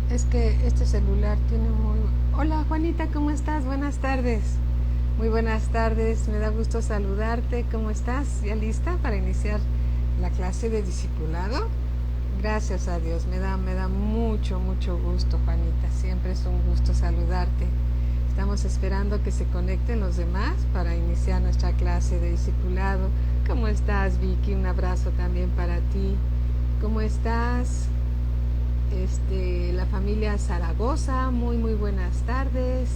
Es que este celular tiene muy... Hola Juanita, ¿cómo estás? Buenas tardes. Muy buenas tardes, me da gusto saludarte. ¿Cómo estás? ¿Ya lista para iniciar la clase de discipulado? Gracias a Dios, me da mucho gusto, Juanita. Siempre es un gusto saludarte. Estamos esperando que se conecten los demás para iniciar nuestra clase de discipulado. ¿Cómo estás, Vicky? Un abrazo también para ti. ¿Cómo estás? La familia Zaragoza, muy buenas tardes.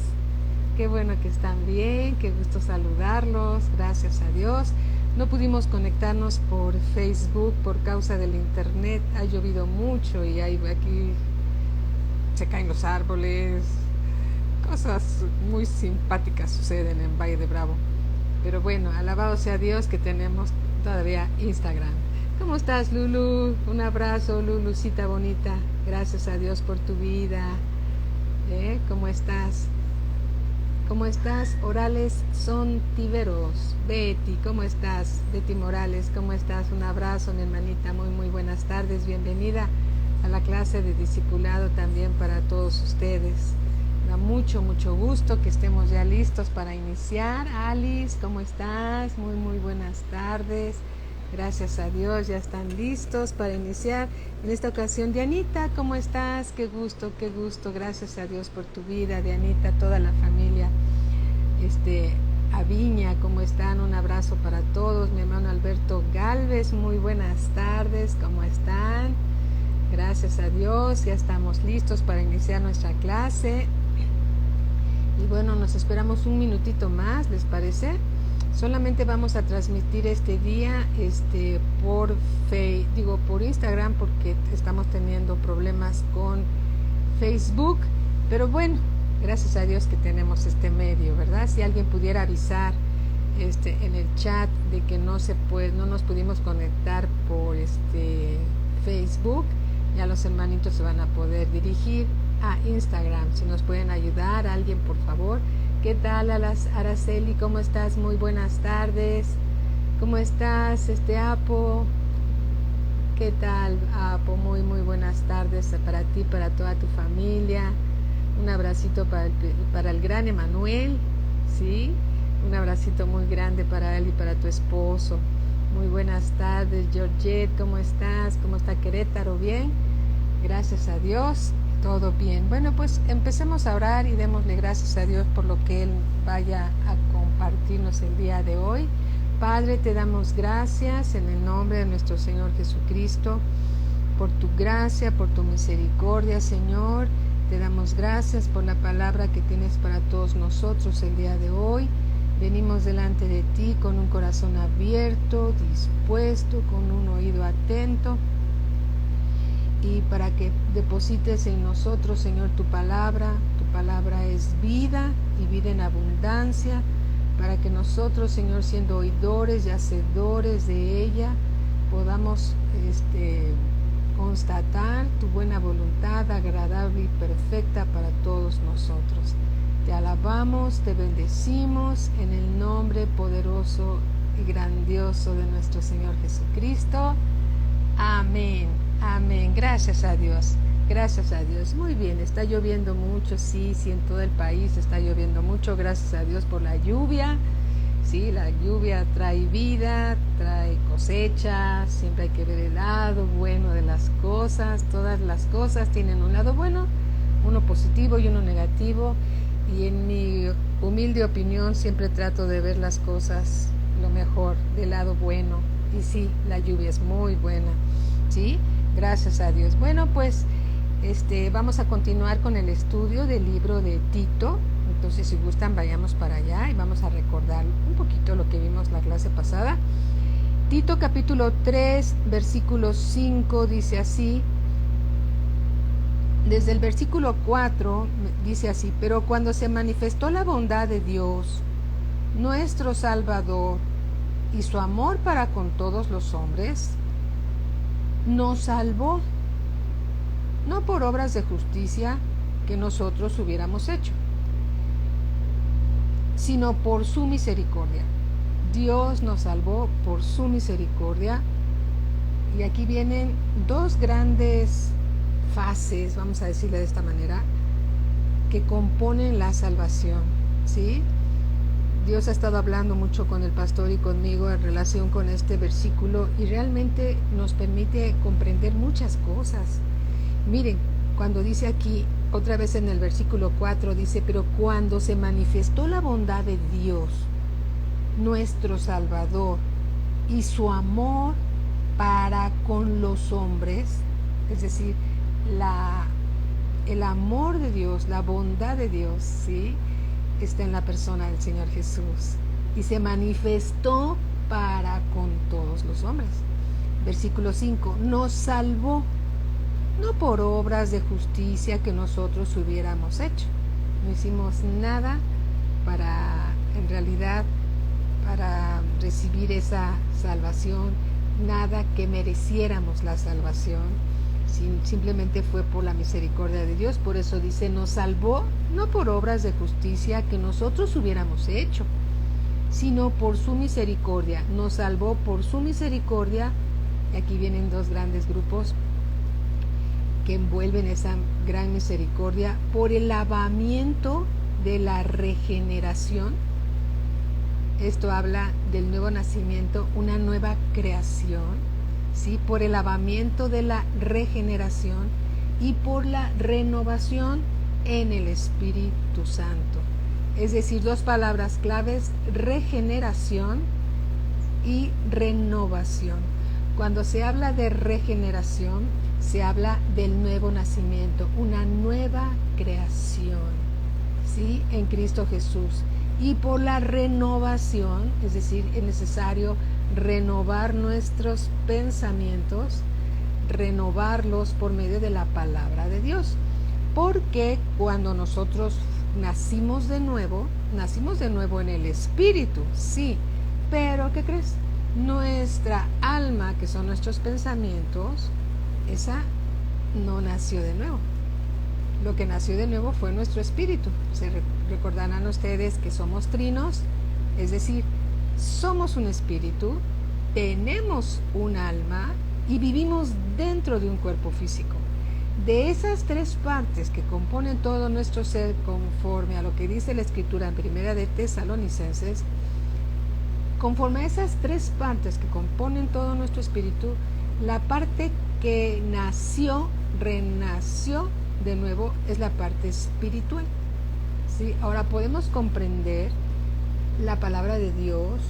Qué bueno que están bien, qué gusto saludarlos, gracias a Dios. No pudimos conectarnos por Facebook por causa del internet, ha llovido mucho y aquí se caen los árboles, cosas muy simpáticas suceden en Valle de Bravo. Pero bueno, alabado sea Dios que tenemos todavía Instagram. ¿Cómo estás, Lulu? Un abrazo, Lulucita bonita. Gracias a Dios por tu vida. ¿Cómo estás? ¿Cómo estás? Orales son Tiveros. Betty, ¿cómo estás? Betty Morales, ¿cómo estás? Un abrazo, mi hermanita. Muy buenas tardes. Bienvenida a la clase de discipulado también para todos ustedes. Me da mucho gusto que estemos ya listos para iniciar. Alice, ¿cómo estás? Muy buenas tardes. Gracias a Dios, ya están listos para iniciar. En esta ocasión, Dianita, ¿cómo estás? Qué gusto. Gracias a Dios por tu vida, Dianita, toda la familia. Aviña, ¿cómo están? Un abrazo para todos. Mi hermano Alberto Galvez, muy buenas tardes, ¿cómo están? Gracias a Dios, ya estamos listos para iniciar nuestra clase. Y bueno, nos esperamos un minutito más, ¿les parece? Solamente vamos a transmitir este día por Instagram porque estamos teniendo problemas con Facebook, pero bueno, gracias a Dios que tenemos este medio, ¿verdad? Si alguien pudiera avisar en el chat de que no nos pudimos conectar por Facebook, ya los hermanitos se van a poder dirigir a Instagram. Si nos pueden ayudar, alguien, por favor. ¿Qué tal, Araceli? ¿Cómo estás? Muy buenas tardes. ¿Cómo estás, Apo? ¿Qué tal, Apo? Muy buenas tardes para ti, para toda tu familia. Un abracito para el gran Emanuel, ¿sí? Un abracito muy grande para él y para tu esposo. Muy buenas tardes, Georgette. ¿Cómo estás? ¿Cómo está Querétaro? ¿Bien? Gracias a Dios. Todo bien. Bueno, pues empecemos a orar y démosle gracias a Dios por lo que Él vaya a compartirnos el día de hoy. Padre, te damos gracias en el nombre de nuestro Señor Jesucristo, por tu gracia, por tu misericordia, Señor. Te damos gracias por la palabra que tienes para todos nosotros el día de hoy. Venimos delante de ti con un corazón abierto, dispuesto, con un oído atento, y para que deposites en nosotros, Señor, tu palabra es vida y vida en abundancia, para que nosotros, Señor, siendo oidores y hacedores de ella, podamos constatar tu buena voluntad agradable y perfecta para todos nosotros. Te alabamos, te bendecimos en el nombre poderoso y grandioso de nuestro Señor Jesucristo. Amén. Amén, gracias a Dios, muy bien, está lloviendo mucho, sí, en todo el país está lloviendo mucho, gracias a Dios por la lluvia, sí, la lluvia trae vida, trae cosecha, siempre hay que ver el lado bueno de las cosas, todas las cosas tienen un lado bueno, uno positivo y uno negativo, y en mi humilde opinión siempre trato de ver las cosas lo mejor, del lado bueno, y sí, la lluvia es muy buena, sí. Gracias a Dios. Bueno, pues vamos a continuar con el estudio del libro de Tito. Entonces, si gustan, vayamos para allá y vamos a recordar un poquito lo que vimos la clase pasada. Tito capítulo 3, versículo 5 dice así. Desde el versículo 4 dice así: pero cuando se manifestó la bondad de Dios, nuestro Salvador, y su amor para con todos los hombres, nos salvó, no por obras de justicia que nosotros hubiéramos hecho, sino por su misericordia. Dios nos salvó por su misericordia. Y aquí vienen dos grandes fases, vamos a decirle de esta manera, que componen la salvación, ¿sí? Dios ha estado hablando mucho con el pastor y conmigo en relación con este versículo y realmente nos permite comprender muchas cosas. Miren, cuando dice aquí, otra vez en el versículo 4, dice, pero cuando se manifestó la bondad de Dios, nuestro Salvador, y su amor para con los hombres, es decir, el amor de Dios, la bondad de Dios, ¿sí?, está en la persona del Señor Jesús y se manifestó para con todos los hombres. Versículo 5, nos salvó, no por obras de justicia que nosotros hubiéramos hecho. No hicimos nada en realidad, para recibir esa salvación, nada que mereciéramos la salvación, simplemente fue por la misericordia de Dios. Por eso dice, nos salvó no por obras de justicia que nosotros hubiéramos hecho, sino por su misericordia. Nos salvó por su misericordia, y aquí vienen dos grandes grupos que envuelven esa gran misericordia, por el lavamiento de la regeneración. Esto habla del nuevo nacimiento, una nueva creación, ¿sí?, por el lavamiento de la regeneración y por la renovación en el Espíritu Santo. Es decir, dos palabras claves, regeneración y renovación. Cuando se habla de regeneración, se habla del nuevo nacimiento, una nueva creación, ¿sí?, en Cristo Jesús. Y por la renovación, es decir, es necesario renovar nuestros pensamientos, renovarlos por medio de la palabra de Dios. Porque cuando nosotros nacimos de nuevo en el Espíritu, sí, pero ¿qué crees? Nuestra alma, que son nuestros pensamientos, esa no nació de nuevo. Lo que nació de nuevo fue nuestro espíritu. Se recordarán ustedes que somos trinos, es decir, somos un espíritu, tenemos un alma y vivimos dentro de un cuerpo físico. De esas tres partes que componen todo nuestro ser, conforme a lo que dice la Escritura en Primera de Tesalonicenses, conforme a esas tres partes que componen todo nuestro espíritu, la parte que renació de nuevo es la parte espiritual, ¿sí? Ahora podemos comprender la palabra de Dios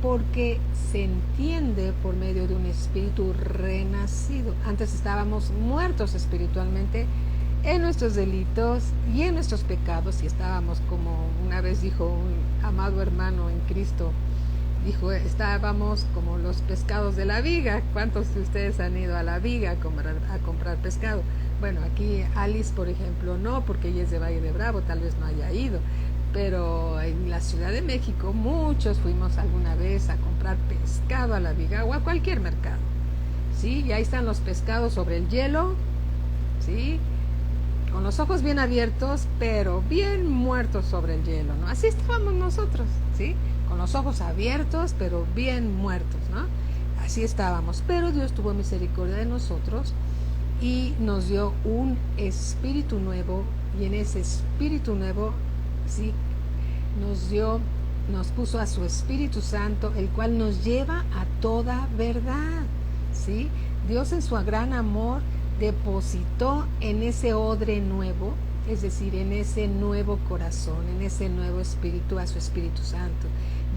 porque se entiende por medio de un espíritu renacido. Antes estábamos muertos espiritualmente en nuestros delitos y en nuestros pecados, y estábamos, como una vez dijo un amado hermano en Cristo, dijo, estábamos como los pescados de la viga. ¿Cuántos de ustedes han ido a la viga a comprar pescado? Bueno, aquí Alice, por ejemplo, no, porque ella es de Valle de Bravo, tal vez no haya ido, pero en la Ciudad de México muchos fuimos alguna vez a comprar pescado a la viga o a cualquier mercado, ¿sí? Y ahí están los pescados sobre el hielo, ¿sí?, con los ojos bien abiertos, pero bien muertos sobre el hielo, ¿no? Así estábamos nosotros, ¿sí?, con los ojos abiertos, pero bien muertos, ¿no? Así estábamos, pero Dios tuvo misericordia de nosotros y nos dio un espíritu nuevo, y en ese espíritu nuevo, sí, nos puso a su Espíritu Santo, el cual nos lleva a toda verdad, ¿sí? Dios, en su gran amor, depositó en ese odre nuevo, es decir, en ese nuevo corazón, en ese nuevo espíritu, a su Espíritu Santo.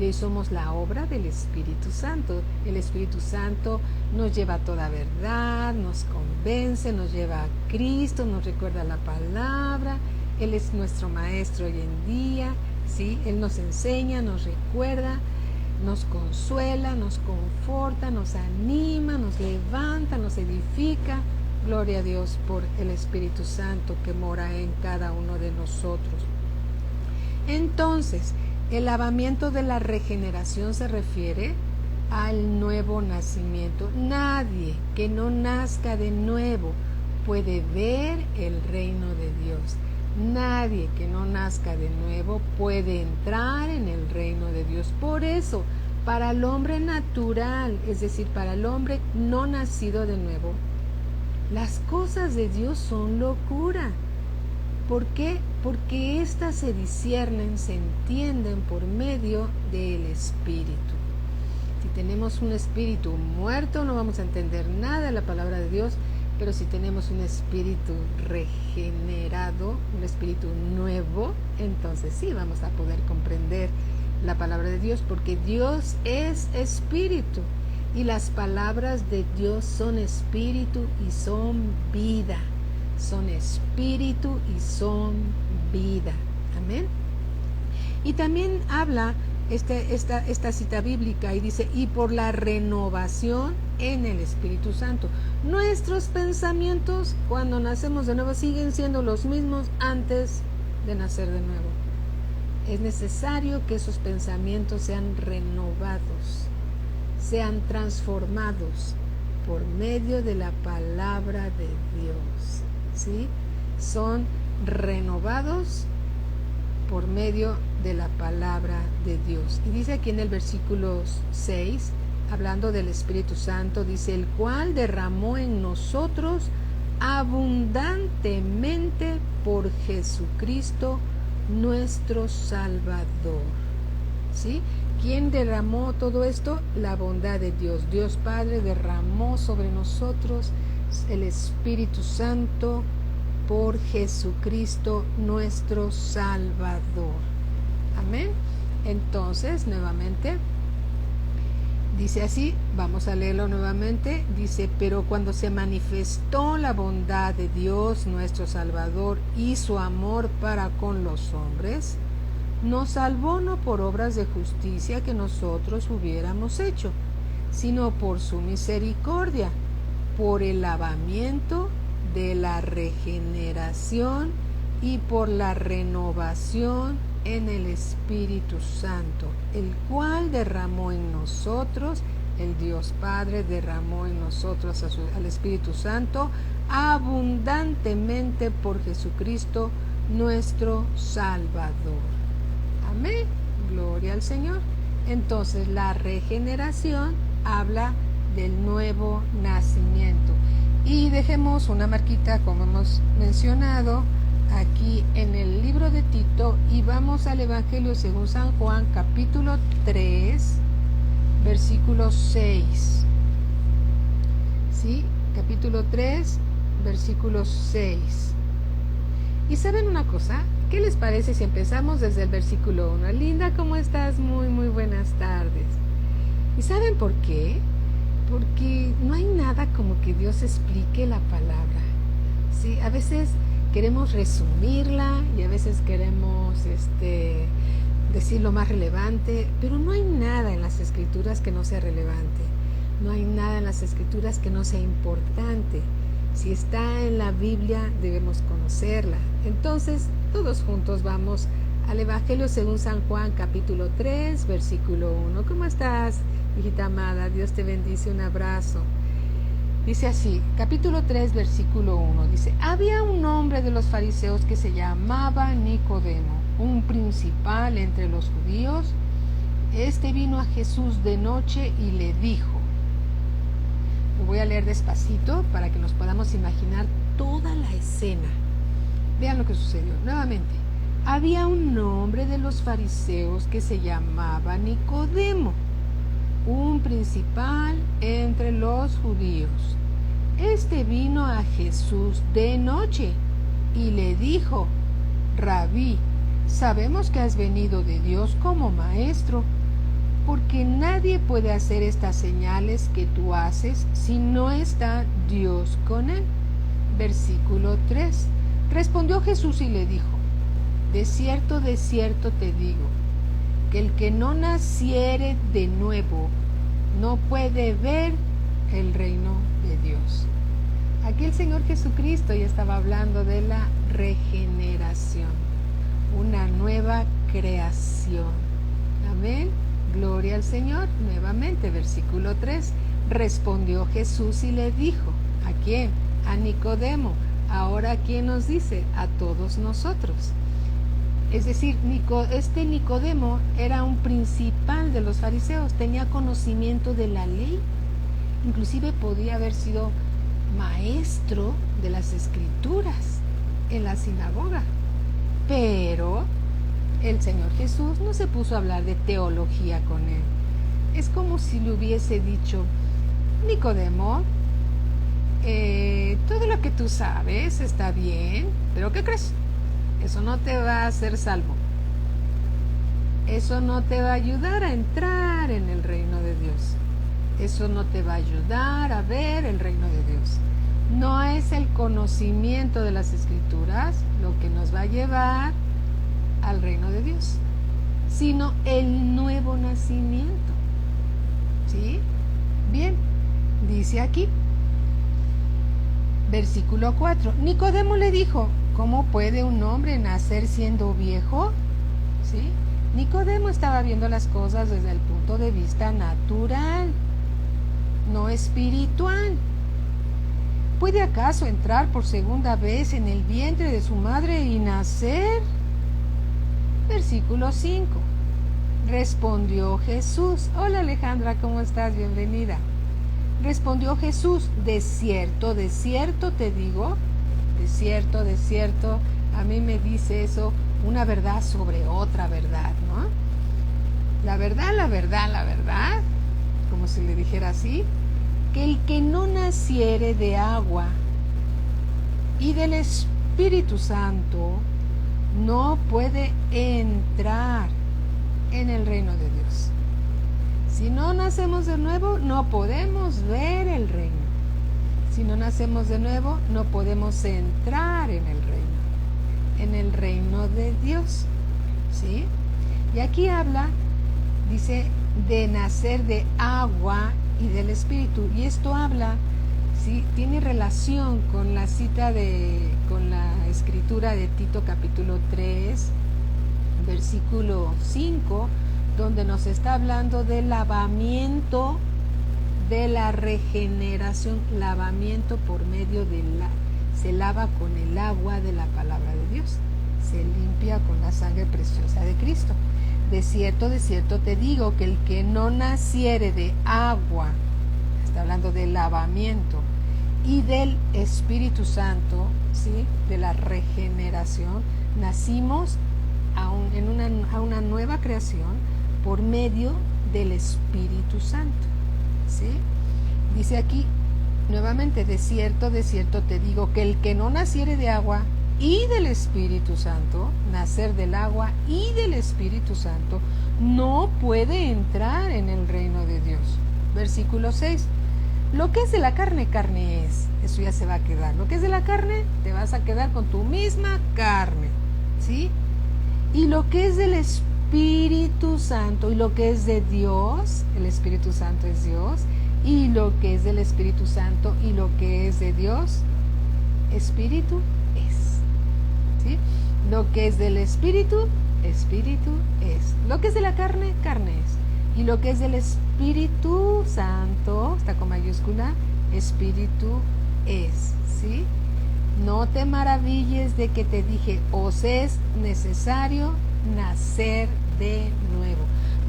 Y hoy somos la obra del Espíritu Santo. El Espíritu Santo nos lleva a toda verdad, nos convence, nos lleva a Cristo, nos recuerda la palabra. Él es nuestro maestro hoy en día, ¿sí? Él nos enseña, nos recuerda, nos consuela, nos conforta, nos anima, nos levanta, nos edifica. Gloria a Dios por el Espíritu Santo que mora en cada uno de nosotros. Entonces, el lavamiento de la regeneración se refiere al nuevo nacimiento. Nadie que no nazca de nuevo puede ver el reino de Dios. Nadie que no nazca de nuevo puede entrar en el reino de Dios. Por eso, para el hombre natural, es decir, para el hombre no nacido de nuevo, Las cosas de Dios son locura. ¿Por qué? Porque éstas se disciernen, se entienden por medio del Espíritu. Si tenemos un espíritu muerto, no vamos a entender nada de la palabra de Dios, pero si tenemos un espíritu regenerado, un espíritu nuevo, entonces sí vamos a poder comprender la palabra de Dios, porque Dios es espíritu y las palabras de Dios son espíritu y son vida. Son espíritu y son vida. Amén. Y también habla esta cita bíblica y dice, y por la renovación en el Espíritu Santo. Nuestros pensamientos cuando nacemos de nuevo siguen siendo los mismos antes de nacer de nuevo. Es necesario que esos pensamientos sean renovados, sean transformados por medio de la palabra de Dios. ¿Sí? Son renovados por medio de la palabra de Dios. Y dice aquí en el versículo 6, hablando del Espíritu Santo, dice, el cual derramó en nosotros abundantemente por Jesucristo nuestro Salvador. ¿Sí? ¿Quién derramó todo esto? La bondad de Dios. Dios Padre derramó sobre nosotros el Espíritu Santo por Jesucristo nuestro Salvador. Amén. Entonces, nuevamente, dice así, vamos a leerlo nuevamente, dice, pero cuando se manifestó la bondad de Dios nuestro Salvador y su amor para con los hombres, nos salvó no por obras de justicia que nosotros hubiéramos hecho, sino por su misericordia, por el lavamiento de la regeneración y por la renovación en el Espíritu Santo, el cual derramó en nosotros, el Dios Padre derramó en nosotros al Espíritu Santo abundantemente por Jesucristo nuestro Salvador. Amén, gloria al Señor. Entonces la regeneración habla del nuevo nacimiento. Y dejemos una marquita, como hemos mencionado, aquí en el libro de Tito, y vamos al Evangelio según San Juan, capítulo 3, versículo 6. ¿Sí? Capítulo 3, versículo 6. ¿Y saben una cosa? ¿Qué les parece si empezamos desde el versículo 1? Linda, ¿cómo estás? Muy, muy buenas tardes. ¿Y saben por qué? Porque no hay nada como que Dios explique la palabra. ¿Sí? A veces queremos resumirla y a veces queremos decir lo más relevante, pero no hay nada en las Escrituras que no sea relevante. No hay nada en las Escrituras que no sea importante. Si está en la Biblia, debemos conocerla. Entonces, todos juntos vamos al Evangelio según San Juan, capítulo 3, versículo 1. ¿Cómo estás, hijita amada? Dios te bendice, un abrazo. Dice así, capítulo 3, versículo 1. Dice, había un hombre de los fariseos que se llamaba Nicodemo, un principal entre los judíos. Este vino a Jesús de noche y le dijo, lo voy a leer despacito para que nos podamos imaginar toda la escena. Vean lo que sucedió. Nuevamente, había un hombre de los fariseos que se llamaba Nicodemo, un principal entre los judíos. Este vino a Jesús de noche y le dijo, Rabí, sabemos que has venido de Dios como maestro, porque nadie puede hacer estas señales que tú haces si no está Dios con él. Versículo 3. Respondió Jesús y le dijo, de cierto te digo, que el que no naciere de nuevo no puede ver el reino de Dios. Aquí el Señor Jesucristo ya estaba hablando de la regeneración, una nueva creación. Amén. Gloria al Señor. Nuevamente, versículo 3. Respondió Jesús y le dijo, ¿a quién? A Nicodemo. Ahora, ¿quién nos dice? A todos nosotros. Es decir, este Nicodemo era un principal de los fariseos, tenía conocimiento de la ley, inclusive podía haber sido maestro de las escrituras en la sinagoga. Pero el Señor Jesús no se puso a hablar de teología con él. Es como si le hubiese dicho: Nicodemo, todo lo que tú sabes está bien, pero ¿qué crees? Eso no te va a hacer salvo. Eso no te va a ayudar a entrar en el reino de Dios. Eso no te va a ayudar a ver el reino de Dios. No es el conocimiento de las escrituras lo que nos va a llevar al reino de Dios, sino el nuevo nacimiento. ¿Sí? Bien, dice aquí, versículo 4. Nicodemo le dijo: ¿cómo puede un hombre nacer siendo viejo? ¿Sí? Nicodemo estaba viendo las cosas desde el punto de vista natural, no espiritual. ¿Puede acaso entrar por segunda vez en el vientre de su madre y nacer? Versículo 5. Respondió Jesús. Hola Alejandra, ¿cómo estás? Bienvenida. Respondió Jesús: de cierto te digo, de cierto, a mí me dice eso una verdad sobre otra verdad, ¿no? La verdad, como si le dijera así, que el que no naciere de agua y del Espíritu Santo no puede entrar en el reino de Dios. Si no nacemos de nuevo, no podemos ver el reino. Si no nacemos de nuevo, no podemos entrar en el reino de Dios. ¿Sí? Y aquí habla, dice, de nacer de agua y del Espíritu. Y esto habla, ¿sí?, tiene relación con la con la escritura de Tito capítulo 3, versículo 5, donde nos está hablando del lavamiento, de la regeneración, lavamiento por medio se lava con el agua de la palabra de Dios, se limpia con la sangre preciosa de Cristo. De cierto te digo que el que no naciere de agua, está hablando del lavamiento, y del Espíritu Santo, ¿sí?, de la regeneración, nacimos a una nueva creación por medio del Espíritu Santo. ¿Sí? Dice aquí nuevamente: de cierto te digo que el que no naciere de agua y del Espíritu Santo, nacer del agua y del Espíritu Santo, no puede entrar en el reino de Dios. Versículo 6. Lo que es de la carne, carne es. Eso ya se va a quedar. Lo que es de la carne, te vas a quedar con tu misma carne. ¿Sí? Y lo que es del Espíritu Santo y lo que es de Dios, el Espíritu Santo es Dios, y lo que es del Espíritu Santo y lo que es de Dios, Espíritu es. ¿Sí? Lo que es del Espíritu, Espíritu es. Lo que es de la carne, carne es. Y lo que es del Espíritu Santo, está con mayúscula, Espíritu es. ¿Sí? No te maravilles de que te dije: os es necesario nacer de nuevo.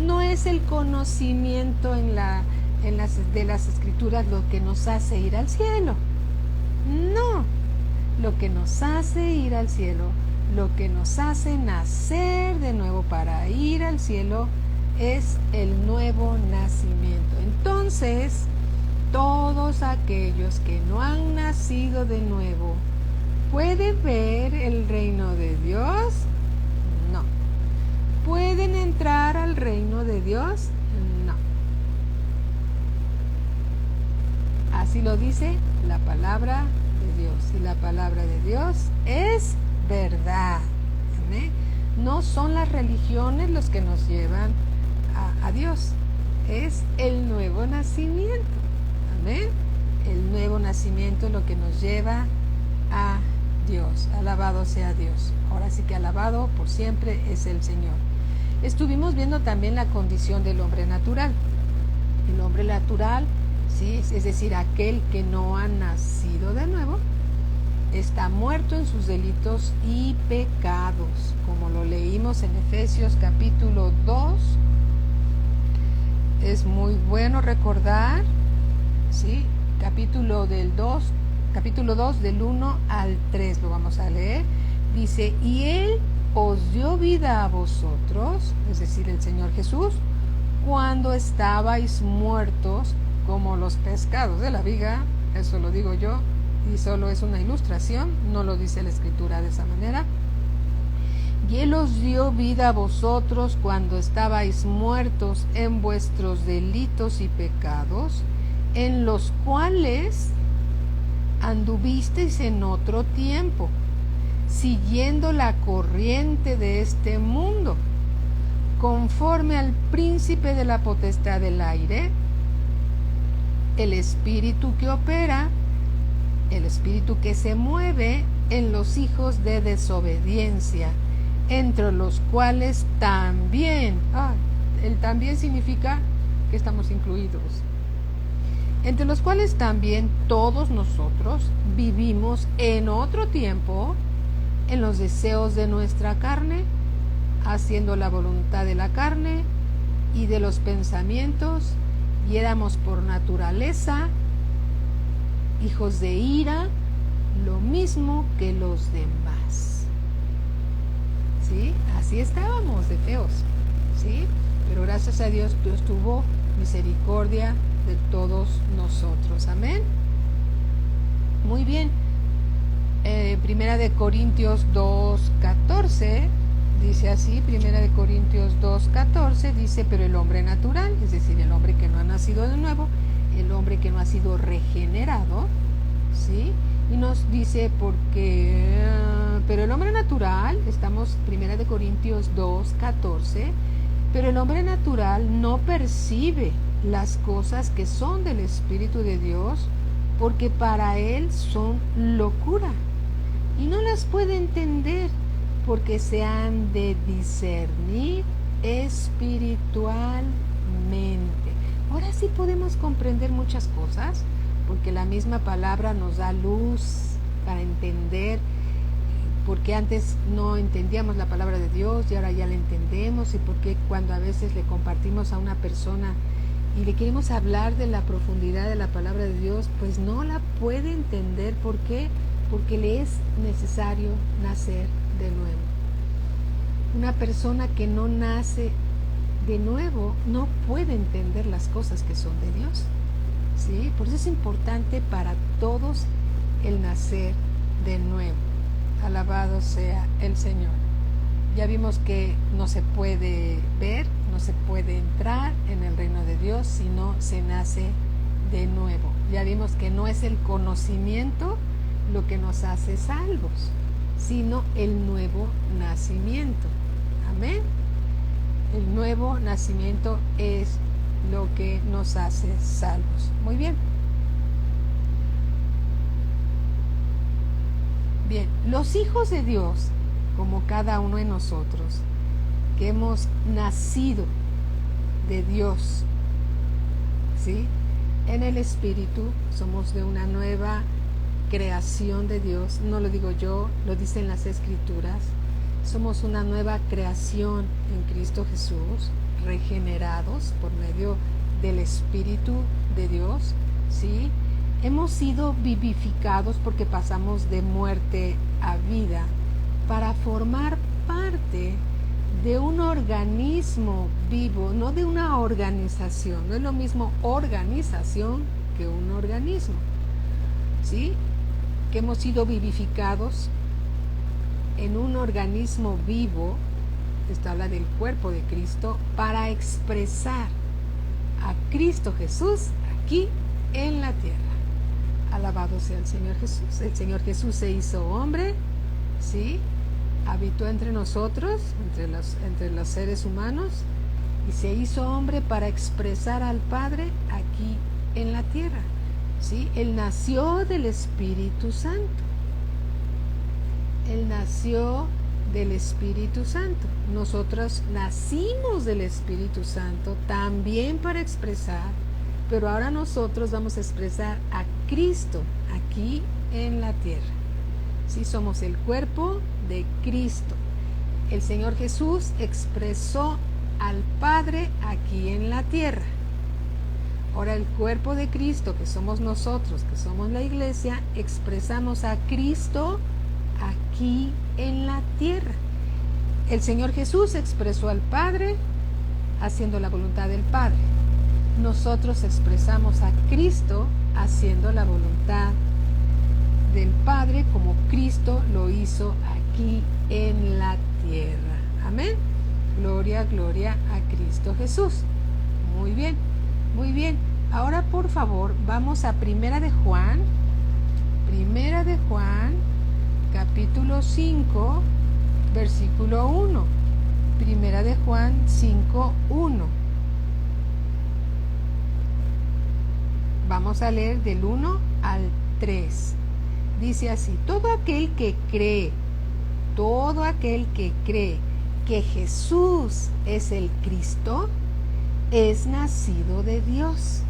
No es el conocimiento de las escrituras lo que nos hace ir al cielo. No. Lo que nos hace ir al cielo, lo que nos hace nacer de nuevo para ir al cielo, es el nuevo nacimiento. Entonces, todos aquellos que no han nacido de nuevo, ¿pueden ver el reino de Dios? No. ¿Pueden entrar al reino de Dios? No. Así lo dice la palabra de Dios. Y la palabra de Dios es verdad. ¿Amén? No son las religiones los que nos llevan a Dios. Es el nuevo nacimiento. Amén. El nuevo nacimiento es lo que nos lleva a Dios. Alabado sea Dios. Ahora sí que alabado por siempre es el Señor. Estuvimos viendo también la condición del hombre natural. El hombre natural, ¿sí?, es decir, aquel que no ha nacido de nuevo, está muerto en sus delitos y pecados, como lo leímos en Efesios capítulo 2. Es muy bueno recordar, ¿sí?, capítulo del 2, capítulo 2 del 1 al 3, lo vamos a leer. Dice, y Él os dio vida a vosotros, es decir, el Señor Jesús, cuando estabais muertos como los pescados de la viga. Eso lo digo yo y solo es una ilustración, no lo dice la Escritura de esa manera. Y Él os dio vida a vosotros cuando estabais muertos en vuestros delitos y pecados, en los cuales anduvisteis en otro tiempo, siguiendo la corriente de este mundo, conforme al príncipe de la potestad del aire, el espíritu que opera, el espíritu que se mueve en los hijos de desobediencia, entre los cuales también, el también significa que estamos incluidos, entre los cuales también todos nosotros vivimos en otro tiempo en los deseos de nuestra carne, haciendo la voluntad de la carne y de los pensamientos, y éramos por naturaleza hijos de ira, lo mismo que los demás. ¿Sí? Así estábamos de feos, ¿sí? Pero gracias a Dios, Dios tuvo misericordia de todos nosotros. Amén. Muy bien. Primera de Corintios 2:14 dice así, Primera de Corintios 2:14 dice, pero el hombre natural, es decir, el hombre que no ha nacido de nuevo, el hombre que no ha sido regenerado, ¿sí? Y nos dice pero el hombre natural, estamos Primera de Corintios 2:14, pero el hombre natural no percibe las cosas que son del Espíritu de Dios, porque para él son locura, y no las puede entender, porque se han de discernir espiritualmente. Ahora sí podemos comprender muchas cosas, porque la misma palabra nos da luz para entender, porque antes no entendíamos la palabra de Dios y ahora ya la entendemos, y porque cuando a veces le compartimos a una persona y le queremos hablar de la profundidad de la palabra de Dios, pues no la puede entender. ¿Por qué? Porque le es necesario nacer de nuevo. Una persona que no nace de nuevo no puede entender las cosas que son de Dios, ¿sí? Por eso es importante para todos el nacer de nuevo. Alabado sea el Señor. Ya vimos que no se puede ver, no se puede entrar en el reino de Dios si no se nace de nuevo. Ya vimos que no es el conocimiento lo que nos hace salvos, sino el nuevo nacimiento. Amén. El nuevo nacimiento es lo que nos hace salvos. Muy bien. Bien, los hijos de Dios, como cada uno de nosotros, que hemos nacido de Dios, ¿sí? En el Espíritu, somos de una nueva creación de Dios. No lo digo yo, lo dicen las Escrituras. Somos una nueva creación en Cristo Jesús, regenerados por medio del Espíritu de Dios, ¿sí? Hemos sido vivificados porque pasamos de muerte a vida para formar parte de un organismo vivo, no de una organización. No es lo mismo organización que un organismo, ¿sí? Que hemos sido vivificados en un organismo vivo, esto habla del cuerpo de Cristo, para expresar a Cristo Jesús aquí en la tierra. Alabado sea el Señor Jesús. El Señor Jesús se hizo hombre, ¿sí? Habitó entre nosotros, entre los seres humanos, y se hizo hombre para expresar al Padre aquí en la tierra, ¿sí? Él nació del Espíritu Santo. Él nació del Espíritu Santo. Nosotros nacimos del Espíritu Santo también para expresar, pero ahora nosotros vamos a expresar a Cristo aquí en la tierra. Sí, somos el cuerpo de Cristo. El Señor Jesús expresó al Padre aquí en la tierra. Ahora el cuerpo de Cristo, que somos nosotros, que somos la iglesia, expresamos a Cristo aquí en la tierra. El Señor Jesús expresó al Padre haciendo la voluntad del Padre. Nosotros expresamos a Cristo haciendo la voluntad del Padre como Cristo lo hizo aquí en la tierra. Amén. Gloria, gloria a Cristo Jesús. Muy bien, muy bien. Ahora por favor vamos a Primera de Juan, capítulo 5, versículo 1. Primera de Juan 5, 1. Vamos a leer del 1 al 3. Dice así: todo aquel que cree que Jesús es el Cristo, es nacido de Dios.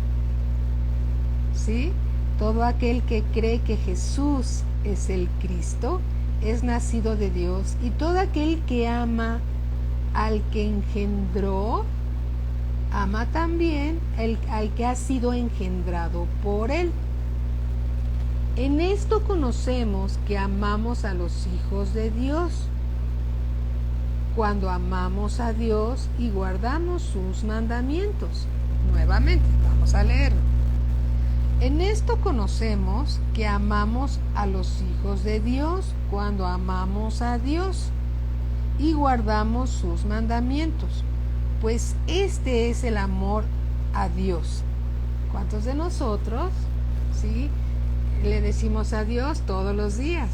¿Sí? Todo aquel que cree que Jesús es el Cristo, es nacido de Dios. Y todo aquel que ama al que engendró, ama también al que ha sido engendrado por él. En esto conocemos que amamos a los hijos de Dios, cuando amamos a Dios y guardamos sus mandamientos. Nuevamente, vamos a leerlo. En esto conocemos que amamos a los hijos de Dios, cuando amamos a Dios y guardamos sus mandamientos, pues este es el amor a Dios. ¿Cuántos de nosotros, sí, le decimos a Dios todos los días?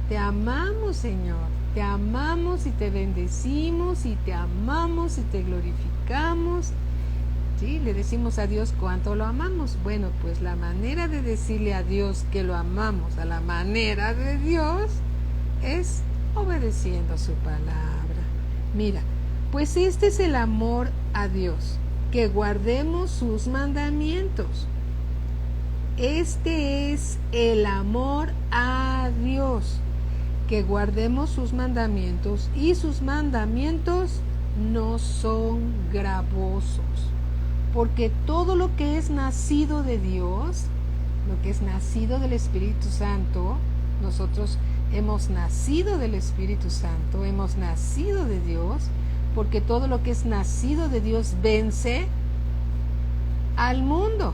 Te amamos, Señor, te amamos y te bendecimos y te amamos y te glorificamos. ¿Sí? Le decimos a Dios cuánto lo amamos. Bueno, pues la manera de decirle a Dios que lo amamos a la manera de Dios es obedeciendo su palabra. Mira, pues este es el amor a Dios, que guardemos sus mandamientos. Este es el amor a Dios, que guardemos sus mandamientos, y sus mandamientos no son gravosos. Porque todo lo que es nacido de Dios, lo que es nacido del Espíritu Santo, nosotros hemos nacido del Espíritu Santo, hemos nacido de Dios, porque todo lo que es nacido de Dios vence al mundo,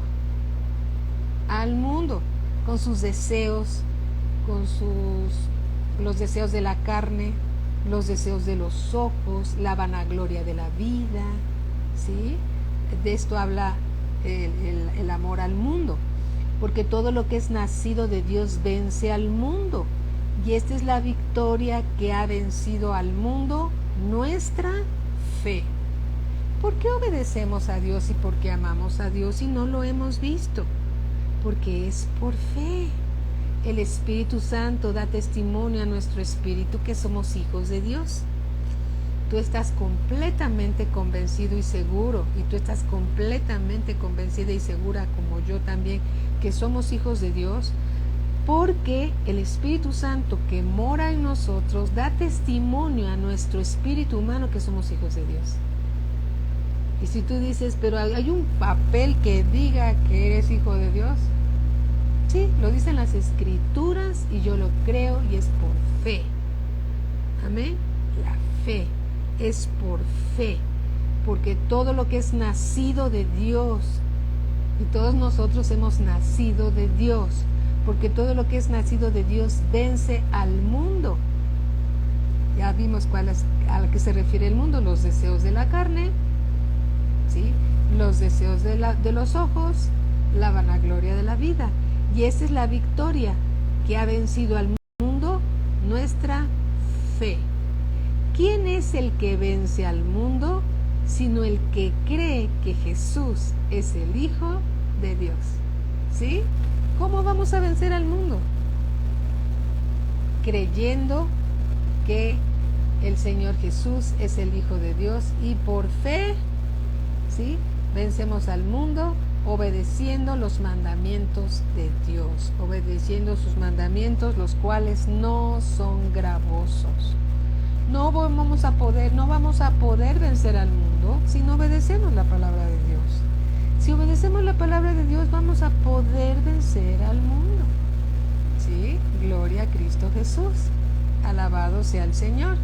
con sus deseos, los deseos de la carne, los deseos de los ojos, la vanagloria de la vida, ¿sí? De esto habla el amor al mundo, porque todo lo que es nacido de Dios vence al mundo, y esta es la victoria que ha vencido al mundo, nuestra fe. ¿Por qué obedecemos a Dios y por qué amamos a Dios y no lo hemos visto? Porque es por fe. El Espíritu Santo da testimonio a nuestro espíritu que somos hijos de Dios. Tú estás completamente convencido y seguro, y tú estás completamente convencida y segura, como yo también, que somos hijos de Dios, porque el Espíritu Santo que mora en nosotros da testimonio a nuestro espíritu humano que somos hijos de Dios. Y si tú dices, pero hay un papel que diga que eres hijo de Dios, sí, lo dicen las Escrituras y yo lo creo, y es por fe. Amén. La fe es por fe, porque todo lo que es nacido de Dios, y todos nosotros hemos nacido de Dios, porque todo lo que es nacido de Dios vence al mundo. Ya vimos a qué se refiere el mundo: los deseos de la carne, ¿sí? Los deseos de los ojos, la vanagloria de la vida. Y esa es la victoria que ha vencido al mundo, nuestra fe. ¿Quién es el que vence al mundo sino el que cree que Jesús es el Hijo de Dios? ¿Sí? ¿Cómo vamos a vencer al mundo? Creyendo que el Señor Jesús es el Hijo de Dios, y por fe, ¿sí?, vencemos al mundo obedeciendo los mandamientos de Dios, obedeciendo sus mandamientos, los cuales no son gravosos. No vamos a poder vencer al mundo si no obedecemos la palabra de Dios. Si obedecemos la palabra de Dios, vamos a poder vencer al mundo. ¿Sí? Gloria a Cristo Jesús. Alabado sea el Señor.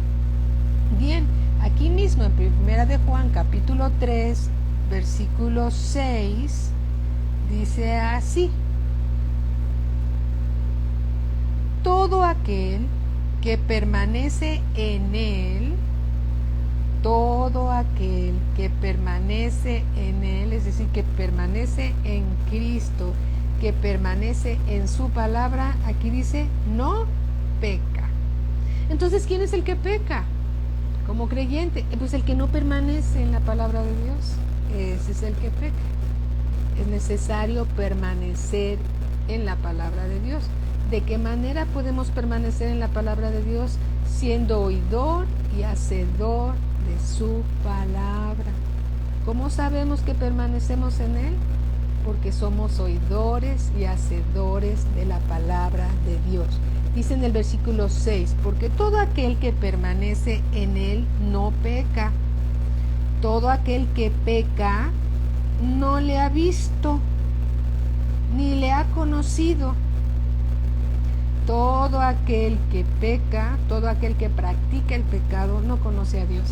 Bien, aquí mismo en 1 de Juan capítulo 3, versículo 6, dice así: todo aquel que permanece en Él, todo aquel que permanece en Él, es decir, que permanece en Cristo, que permanece en su palabra, aquí dice, no peca. Entonces, ¿quién es el que peca? Como creyente, pues el que no permanece en la palabra de Dios, ese es el que peca. Es necesario permanecer en la palabra de Dios. ¿De qué manera podemos permanecer en la palabra de Dios? Siendo oidor y hacedor de su palabra. ¿Cómo sabemos que permanecemos en Él? Porque somos oidores y hacedores de la palabra de Dios. Dice en el versículo 6, porque todo aquel que permanece en Él no peca. Todo aquel que peca no le ha visto, ni le ha conocido. Todo aquel que peca, todo aquel que practica el pecado, no conoce a Dios,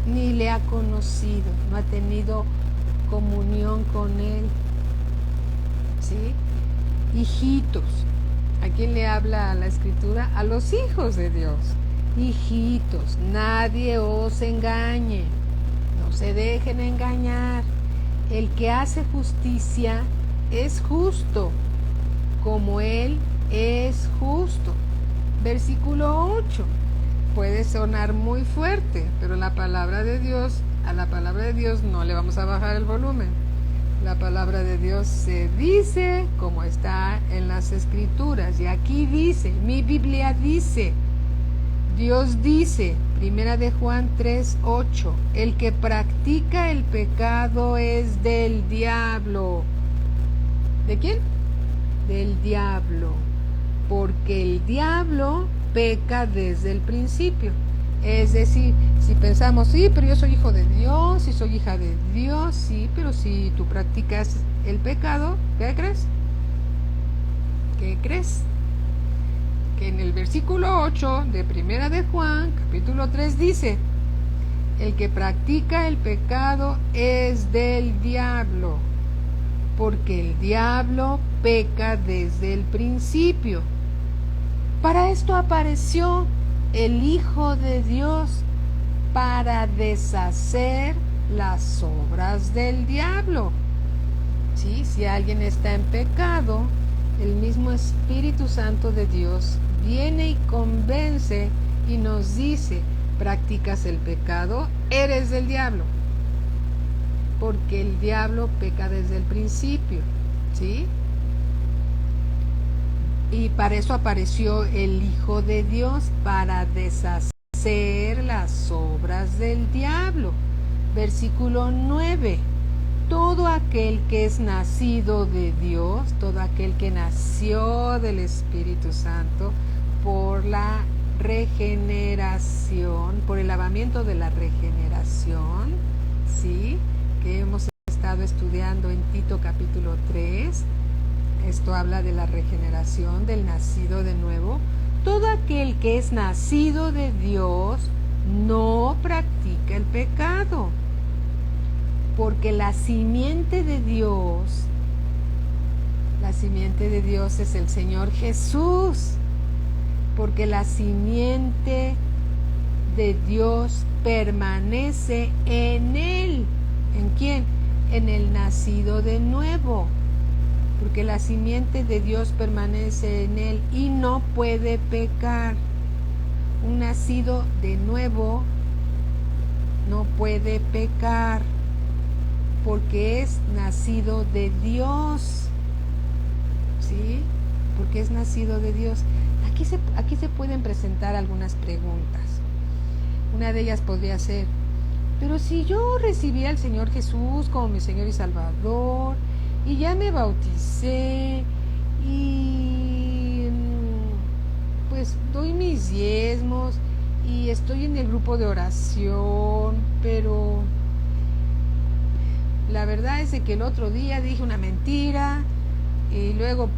ni le ha conocido, no ha tenido comunión con Él. ¿Sí? Hijitos, ¿a quién le habla la Escritura? A los hijos de Dios. Hijitos, nadie os engañe, no se dejen engañar. El que hace justicia es justo, como Él es justo. Versículo 8. Puede sonar muy fuerte, pero la palabra de Dios, a la palabra de Dios no le vamos a bajar el volumen. La palabra de Dios se dice como está en las Escrituras. Y aquí dice, mi Biblia dice, Dios dice, 1 de Juan 3:8, el que practica el pecado es del diablo. ¿De quién? Del diablo. Porque el diablo peca desde el principio. Es decir, si pensamos, sí, pero yo soy hijo de Dios, sí soy hija de Dios, sí, pero si tú practicas el pecado, ¿qué crees? ¿Qué crees? Que en el versículo 8 de 1 de Juan, capítulo 3, dice, el que practica el pecado es del diablo, porque el diablo peca desde el principio. Para esto apareció el Hijo de Dios, para deshacer las obras del diablo. ¿Sí? Si alguien está en pecado, el mismo Espíritu Santo de Dios viene y convence y nos dice, practicas el pecado, eres del diablo. Porque el diablo peca desde el principio. ¿Sí? Y para eso apareció el Hijo de Dios, para deshacer las obras del diablo. Versículo 9. Todo aquel que es nacido de Dios, todo aquel que nació del Espíritu Santo, por la regeneración, por el lavamiento de la regeneración, ¿sí? Que hemos estado estudiando en Tito capítulo 3, esto habla de la regeneración, del nacido de nuevo. Todo aquel que es nacido de Dios no practica el pecado, porque la simiente de Dios es el Señor Jesús, porque la simiente de Dios permanece en Él. ¿En quién? En el nacido de nuevo, porque la simiente de Dios permanece en Él y no puede pecar. Un nacido de nuevo no puede pecar, porque es nacido de Dios. ¿Sí? Porque es nacido de Dios. Aquí se pueden presentar algunas preguntas. Una de ellas podría ser, pero si yo recibí al Señor Jesús como mi Señor y Salvador, y ya me bauticé, y pues doy mis diezmos, y estoy en el grupo de oración, pero La verdad es que el otro día dije una mentira y luego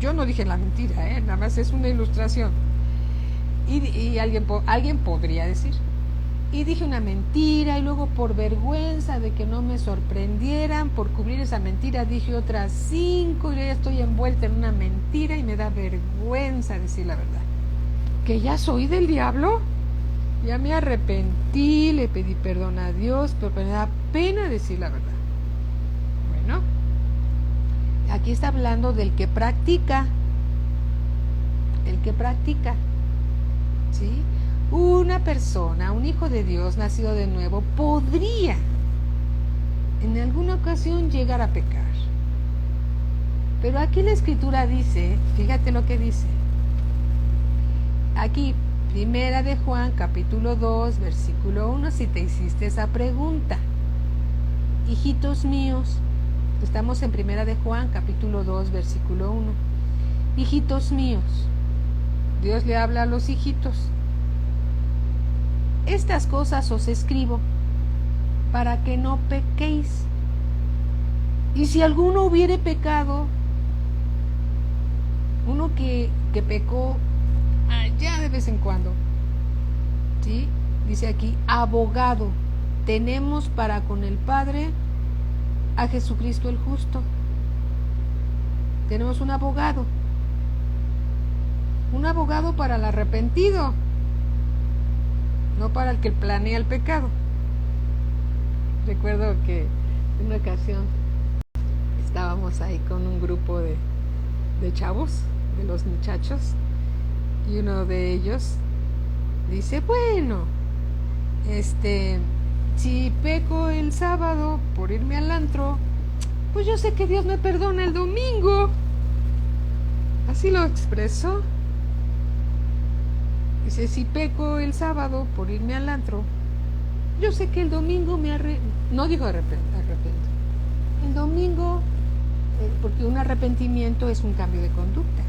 yo no dije la mentira, nada más es una ilustración. Y alguien podría decir, y dije una mentira y luego por vergüenza de que no me sorprendieran, por cubrir esa mentira dije otras 5 y ya estoy envuelta en una mentira y me da vergüenza decir la verdad. ¿Que ya soy del diablo? Ya me arrepentí, le pedí perdón a Dios, pero me da pena decir la verdad. Bueno, aquí está hablando del que practica. El que practica, ¿sí? Una persona, un hijo de Dios nacido de nuevo, podría en alguna ocasión llegar a pecar. Pero aquí la Escritura dice, fíjate lo que dice. Aquí, Primera de Juan, capítulo 2, versículo 1, si te hiciste esa pregunta. Hijitos míos, estamos en Primera de Juan, capítulo 2, versículo 1. Hijitos míos, Dios le habla a los hijitos. Estas cosas os escribo para que no pequéis. Y si alguno hubiere pecado, uno que pecó allá de vez en cuando, ¿sí? Dice aquí, abogado tenemos para con el Padre a Jesucristo el justo. Tenemos un abogado para el arrepentido, no para el que planea el pecado. Recuerdo que en una ocasión estábamos ahí con un grupo de chavos, de los muchachos, y uno de ellos dice, bueno, si peco el sábado por irme al antro, pues yo sé que Dios me perdona el domingo. Así lo expresó. Dice, si peco el sábado por irme al antro, yo sé que el domingo no dijo arrepiento. El domingo, porque un arrepentimiento es un cambio de conducta.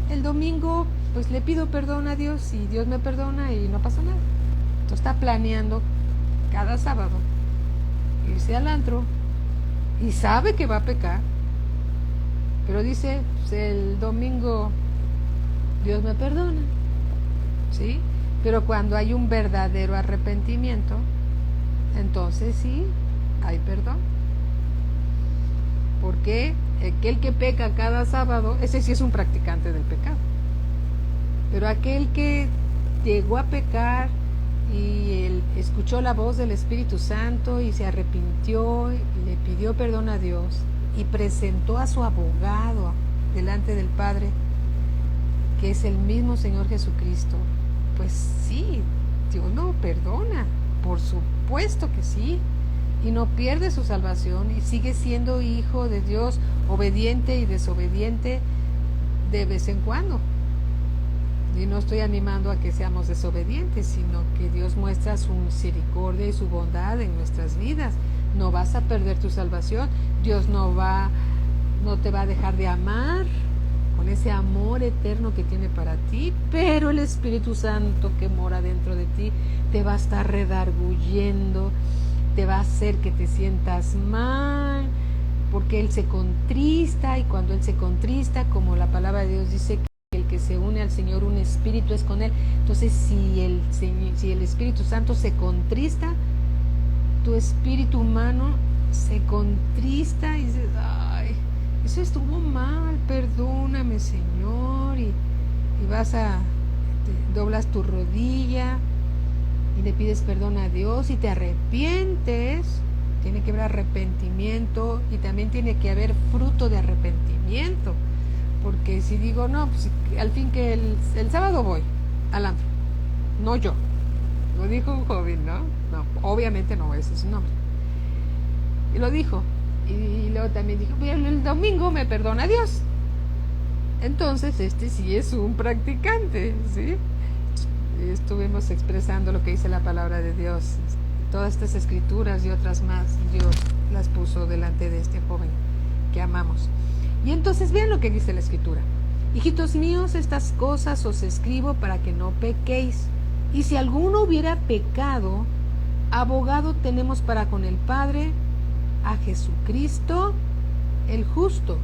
El domingo, pues le pido perdón a Dios y Dios me perdona y no pasa nada. Entonces está planeando cada sábado irse al antro y sabe que va a pecar, pero dice, pues el domingo Dios me perdona, ¿sí? Pero cuando hay un verdadero arrepentimiento, entonces sí, hay perdón. Porque aquel que peca cada sábado, ese sí es un practicante del pecado. Pero aquel que llegó a pecar y él escuchó la voz del Espíritu Santo y se arrepintió y le pidió perdón a Dios y presentó a su abogado delante del Padre, que es el mismo Señor Jesucristo, pues sí, Dios lo perdona, por supuesto que sí, y no pierde su salvación y sigue siendo hijo de Dios, obediente y desobediente de vez en cuando. Y no estoy animando a que seamos desobedientes, sino que Dios muestra su misericordia y su bondad en nuestras vidas. No vas a perder tu salvación, Dios no te va a dejar de amar con ese amor eterno que tiene para ti, pero el Espíritu Santo que mora dentro de ti te va a estar redarguyendo, te va a hacer que te sientas mal, porque Él se contrista, y cuando Él se contrista, como la palabra de Dios dice, que el que se une al Señor, un espíritu es con Él. Entonces, si el Espíritu Santo se contrista, tu espíritu humano se contrista y dices, ay, eso estuvo mal, perdóname, Señor, y doblas tu rodilla y le pides perdón a Dios y te arrepientes. Tiene que haber arrepentimiento y también tiene que haber fruto de arrepentimiento, porque si digo, no, pues al fin que el sábado voy al antro, no yo, lo dijo un joven, ¿no? No, obviamente no, ese es su nombre, y lo dijo, y luego también dijo, el domingo me perdona Dios. Entonces sí es un practicante, ¿sí? Estuvimos expresando lo que dice la palabra de Dios. Todas estas escrituras y otras más, Dios las puso delante de este joven que amamos. Y entonces vean lo que dice la escritura. Hijitos míos, estas cosas os escribo para que no pequéis. Y si alguno hubiera pecado, abogado tenemos para con el Padre, a Jesucristo el justo,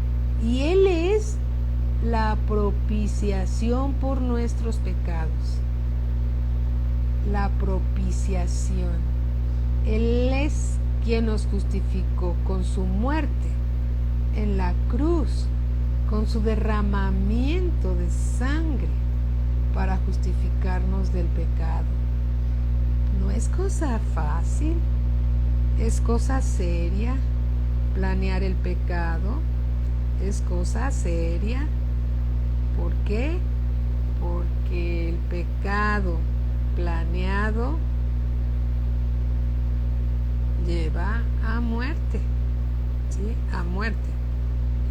y Él es la propiciación por nuestros pecados. La propiciación. Él es quien nos justificó con su muerte en la cruz, con su derramamiento de sangre para justificarnos del pecado. No es cosa fácil, es cosa seria. Planear el pecado es cosa seria. ¿Por qué? Porque el pecado planeado lleva a muerte, ¿sí? A muerte.